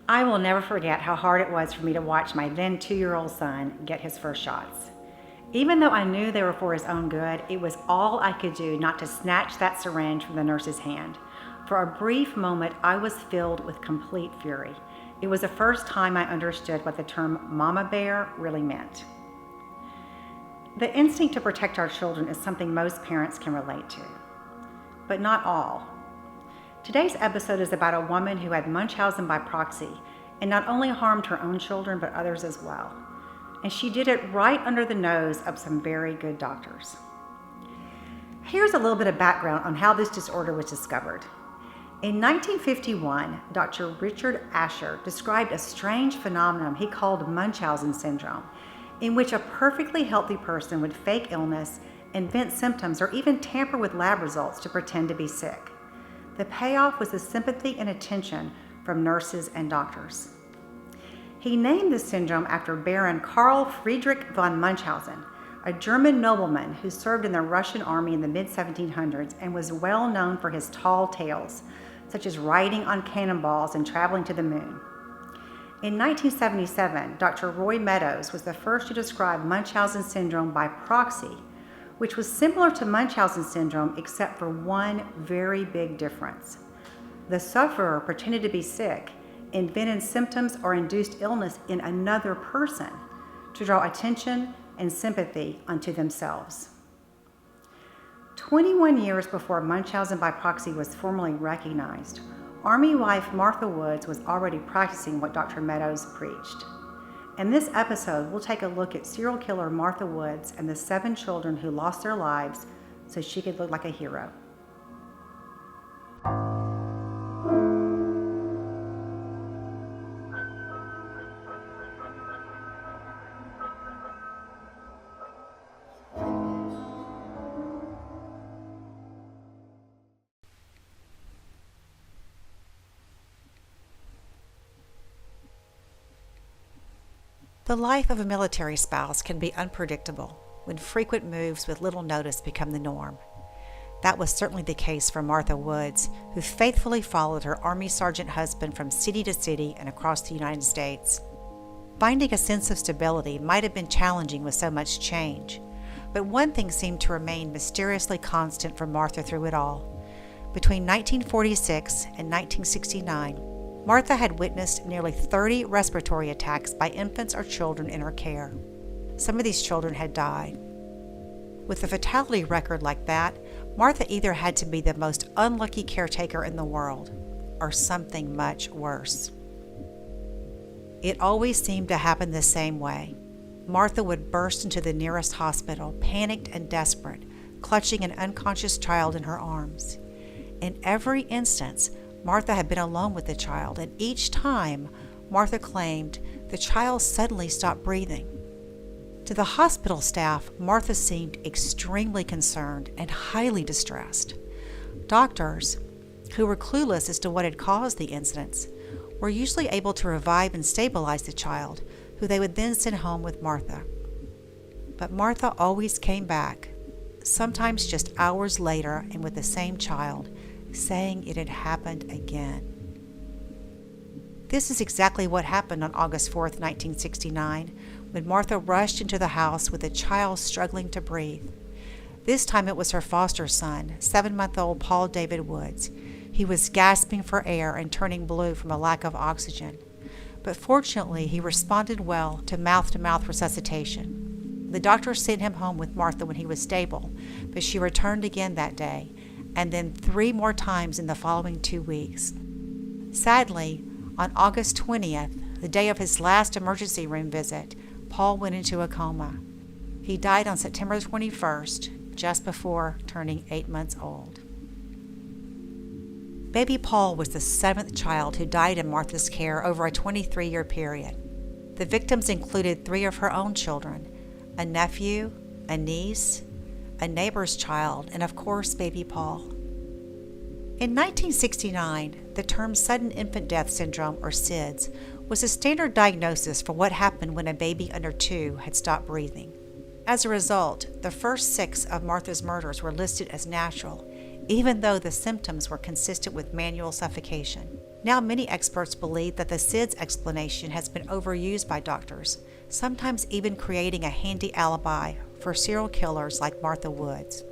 I will never forget how hard it was for me to watch my then 2-year-old son get his first shots. Even though I knew they were for his own good, it was all I could do not to snatch that syringe from the nurse's hand. For a brief moment, I was filled with complete fury. It was the first time I understood what the term mama bear really meant. The instinct to protect our children is something most parents can relate to, but not all. Today's episode is about a woman who had Munchausen by proxy and not only harmed her own children, but others as well. And she did it right under the nose of some very good doctors. Here's a little bit of background on how this disorder was discovered. In 1951, Dr. Richard Asher described a strange phenomenon he called Munchausen syndrome, in which a perfectly healthy person would fake illness, invent symptoms, or even tamper with lab results to pretend to be sick. The payoff was the sympathy and attention from nurses and doctors. He named the syndrome after Baron Karl Friedrich von Munchausen, a German nobleman who served in the Russian army in the mid-1700s and was well known for his tall tales, such as riding on cannonballs and traveling to the moon. In 1977, Dr. Roy Meadows was the first to describe Munchausen syndrome by proxy, which was similar to Munchausen syndrome except for one very big difference. The sufferer pretended to be sick, invented symptoms, or induced illness in another person to draw attention and sympathy unto themselves. 21 years before Munchausen by proxy was formally recognized, Army wife Martha Woods was already practicing what Dr. Meadows preached. In this episode, we'll take a look at serial killer Martha Woods and the 7 children who lost their lives so she could look like a hero. The life of a military spouse can be unpredictable when frequent moves with little notice become the norm. That was certainly the case for Martha Woods, who faithfully followed her Army sergeant husband from city to city and across the United States. Finding a sense of stability might have been challenging with so much change, but one thing seemed to remain mysteriously constant for Martha through it all. Between 1946 and 1969, Martha had witnessed nearly 30 respiratory attacks by infants or children in her care. Some of these children had died. With a fatality record like that, Martha either had to be the most unlucky caretaker in the world, or something much worse. It always seemed to happen the same way. Martha would burst into the nearest hospital, panicked and desperate, clutching an unconscious child in her arms. In every instance, Martha had been alone with the child, and each time, Martha claimed the child suddenly stopped breathing. To the hospital staff, Martha seemed extremely concerned and highly distressed. Doctors, who were clueless as to what had caused the incidents, were usually able to revive and stabilize the child, who they would then send home with Martha. But Martha always came back, sometimes just hours later and with the same child, saying it had happened again. This is exactly what happened on August 4th, 1969, when Martha rushed into the house with a child struggling to breathe. This time it was her foster son, 7-month-old Paul David Woods. He was gasping for air and turning blue from a lack of oxygen. But fortunately, he responded well to mouth-to-mouth resuscitation. The doctor sent him home with Martha when he was stable, but she returned again that day, and then 3 more times in the following 2 weeks. Sadly, on August 20th, the day of his last emergency room visit, Paul went into a coma. He died on September 21st, just before turning 8 months old. Baby Paul was the 7th child who died in Martha's care over a 23-year period. The victims included 3 of her own children, a nephew, a niece, a neighbor's child, and of course, baby Paul. In 1969, the term sudden infant death syndrome, or SIDS, was a standard diagnosis for what happened when a baby under 2 had stopped breathing. As a result, the first 6 of Martha's murders were listed as natural, even though the symptoms were consistent with manual suffocation. Now many experts believe that the SIDS explanation has been overused by doctors, sometimes even creating a handy alibi for serial killers like Martha Woods.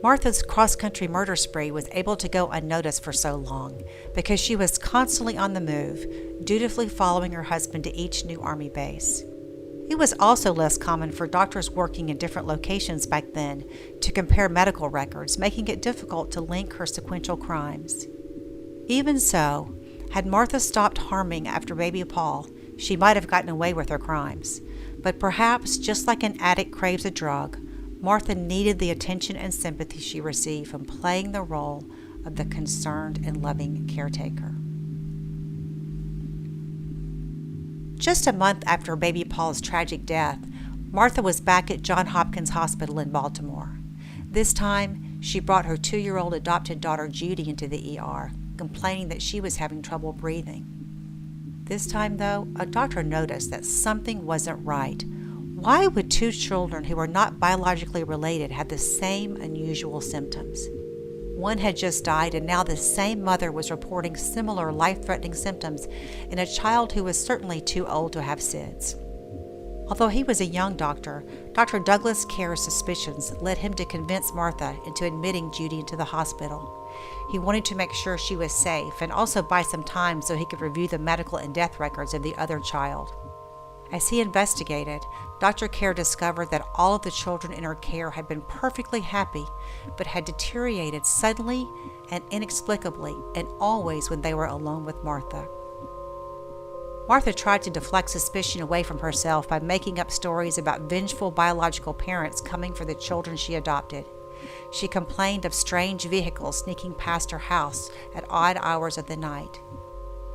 Martha's cross-country murder spree was able to go unnoticed for so long because she was constantly on the move, dutifully following her husband to each new Army base. It was also less common for doctors working in different locations back then to compare medical records, making it difficult to link her sequential crimes. Even so, had Martha stopped harming after baby Paul, she might have gotten away with her crimes. But perhaps, just like an addict craves a drug, Martha needed the attention and sympathy she received from playing the role of the concerned and loving caretaker. Just a month after baby Paul's tragic death, Martha was back at Johns Hopkins Hospital in Baltimore. This time, she brought her 2-year-old adopted daughter Judy into the ER, complaining that she was having trouble breathing. This time, though, a doctor noticed that something wasn't right. Why would 2 children who were not biologically related have the same unusual symptoms? One had just died, and now the same mother was reporting similar life-threatening symptoms in a child who was certainly too old to have SIDS. Although he was a young doctor, Dr. Douglas Care's suspicions led him to convince Martha into admitting Judy into the hospital. He wanted to make sure she was safe and also buy some time so he could review the medical and death records of the other child. As he investigated, Dr. Care discovered that all of the children in her care had been perfectly happy, but had deteriorated suddenly and inexplicably, and always when they were alone with Martha. Martha tried to deflect suspicion away from herself by making up stories about vengeful biological parents coming for the children she adopted. She complained of strange vehicles sneaking past her house at odd hours of the night.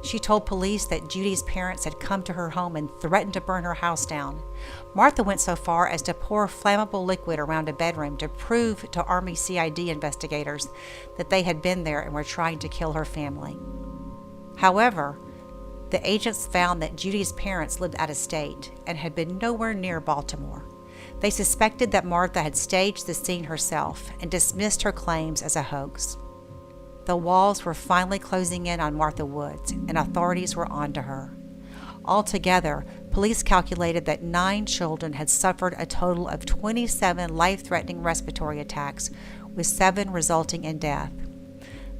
She told police that Judy's parents had come to her home and threatened to burn her house down. Martha went so far as to pour flammable liquid around a bedroom to prove to Army CID investigators that they had been there and were trying to kill her family. However, the agents found that Judy's parents lived out of state and had been nowhere near Baltimore. They suspected that Martha had staged the scene herself and dismissed her claims as a hoax. The walls were finally closing in on Martha Woods, and authorities were on to her. Altogether, police calculated that 9 children had suffered a total of 27 life-threatening respiratory attacks, with 7 resulting in death.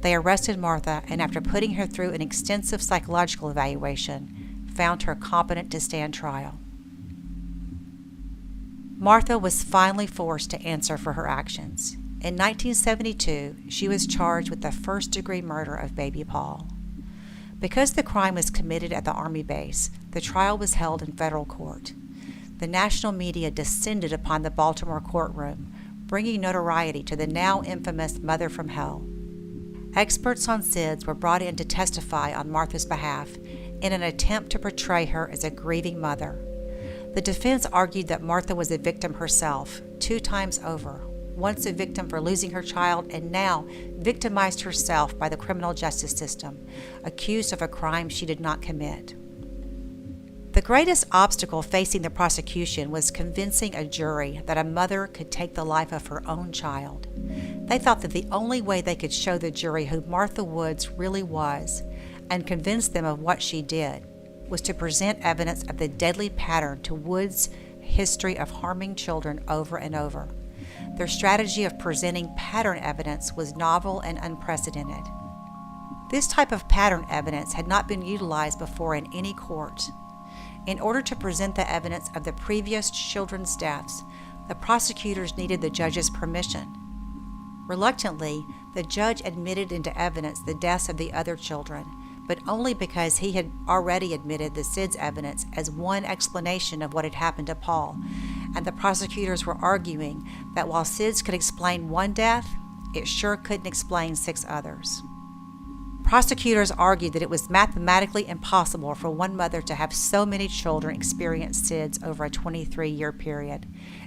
They arrested Martha, and after putting her through an extensive psychological evaluation, found her competent to stand trial. Martha was finally forced to answer for her actions. In 1972, she was charged with the first-degree murder of baby Paul. Because the crime was committed at the Army base, the trial was held in federal court. The national media descended upon the Baltimore courtroom, bringing notoriety to the now infamous Mother from Hell. Experts on SIDS were brought in to testify on Martha's behalf in an attempt to portray her as a grieving mother. The defense argued that Martha was a victim herself, 2 times over, once a victim for losing her child and now victimized herself by the criminal justice system, accused of a crime she did not commit. The greatest obstacle facing the prosecution was convincing a jury that a mother could take the life of her own child. They thought that the only way they could show the jury who Martha Woods really was and convince them of what she did was to present evidence of the deadly pattern to Woods' history of harming children over and over. Their strategy of presenting pattern evidence was novel and unprecedented. This type of pattern evidence had not been utilized before in any court. In order to present the evidence of the previous children's deaths, the prosecutors needed the judge's permission. Reluctantly, the judge admitted into evidence the deaths of the other children, but only because he had already admitted the SIDS evidence as one explanation of what had happened to Paul, and the prosecutors were arguing that while SIDS could explain one death, it sure couldn't explain 6 others. Prosecutors argued that it was mathematically impossible for one mother to have so many children experience SIDS over a 23-year period.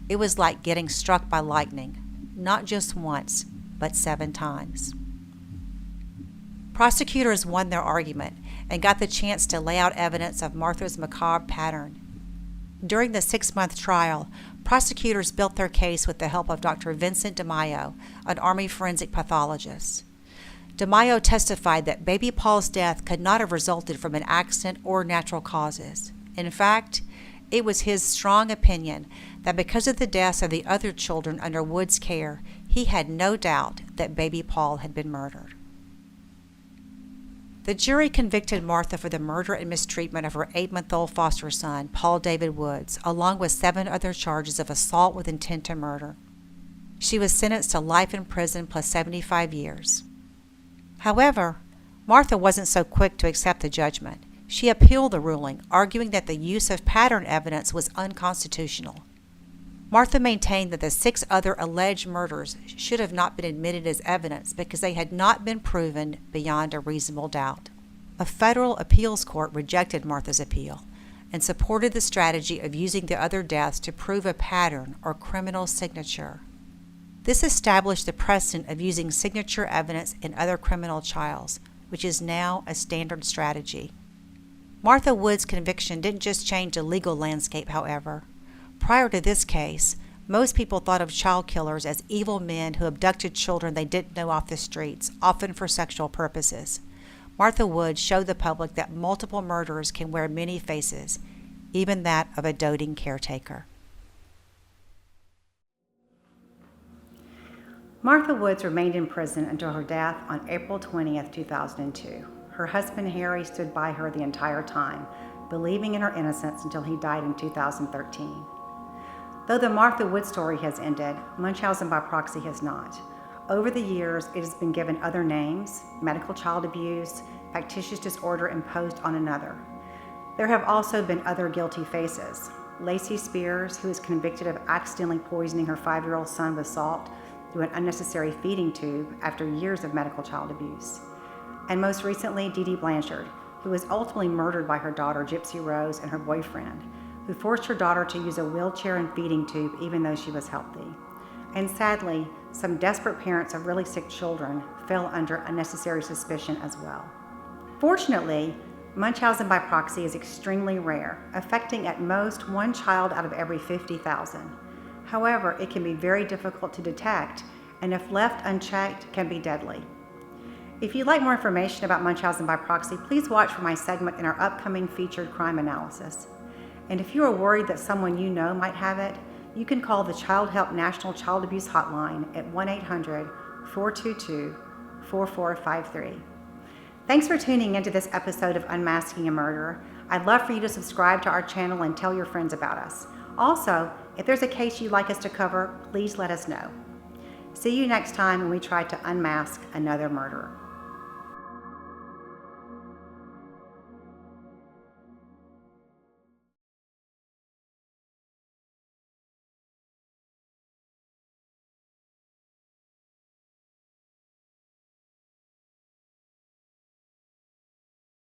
It was like getting struck by lightning, not just once, but 7 times. Prosecutors won their argument and got the chance to lay out evidence of Martha's macabre pattern. During the 6-month trial, prosecutors built their case with the help of Dr. Vincent DeMaio, an Army forensic pathologist. DeMaio testified that baby Paul's death could not have resulted from an accident or natural causes. In fact, it was his strong opinion that because of the deaths of the other children under Wood's care, he had no doubt that baby Paul had been murdered. The jury convicted Martha for the murder and mistreatment of her 8-month-old foster son, Paul David Woods, along with 7 other charges of assault with intent to murder. She was sentenced to life in prison plus 75 years. However, Martha wasn't so quick to accept the judgment. She appealed the ruling, arguing that the use of pattern evidence was unconstitutional. Martha maintained that the 6 other alleged murders should have not been admitted as evidence because they had not been proven beyond a reasonable doubt. A federal appeals court rejected Martha's appeal and supported the strategy of using the other deaths to prove a pattern or criminal signature. This established the precedent of using signature evidence in other criminal trials, which is now a standard strategy. Martha Wood's conviction didn't just change the legal landscape, however. Prior to this case, most people thought of child killers as evil men who abducted children they didn't know off the streets, often for sexual purposes. Martha Wood showed the public that multiple murderers can wear many faces, even that of a doting caretaker. Martha Woods remained in prison until her death on April 20th, 2002. Her husband Harry stood by her the entire time, believing in her innocence until he died in 2013. Though the Martha Wood story has ended, Munchausen by proxy has not. Over the years, it has been given other names: medical child abuse, factitious disorder imposed on another. There have also been other guilty faces. Lacey Spears, who is convicted of accidentally poisoning her 5-year-old son with salt through an unnecessary feeding tube after years of medical child abuse. And most recently, Dee Dee Blanchard, who was ultimately murdered by her daughter Gypsy Rose and her boyfriend, who forced her daughter to use a wheelchair and feeding tube even though she was healthy. And sadly, some desperate parents of really sick children fell under unnecessary suspicion as well. Fortunately, Munchausen by proxy is extremely rare, affecting at most 1 child out of every 50,000. However, it can be very difficult to detect, and if left unchecked, can be deadly. If you'd like more information about Munchausen by proxy, please watch for my segment in our upcoming featured crime analysis. And if you are worried that someone you know might have it, you can call the Child Help National Child Abuse Hotline at 1-800-422-4453. Thanks for tuning into this episode of Unmasking a Murderer. I'd love for you to subscribe to our channel and tell your friends about us. Also, if there's a case you'd like us to cover, please let us know. See you next time when we try to unmask another murderer.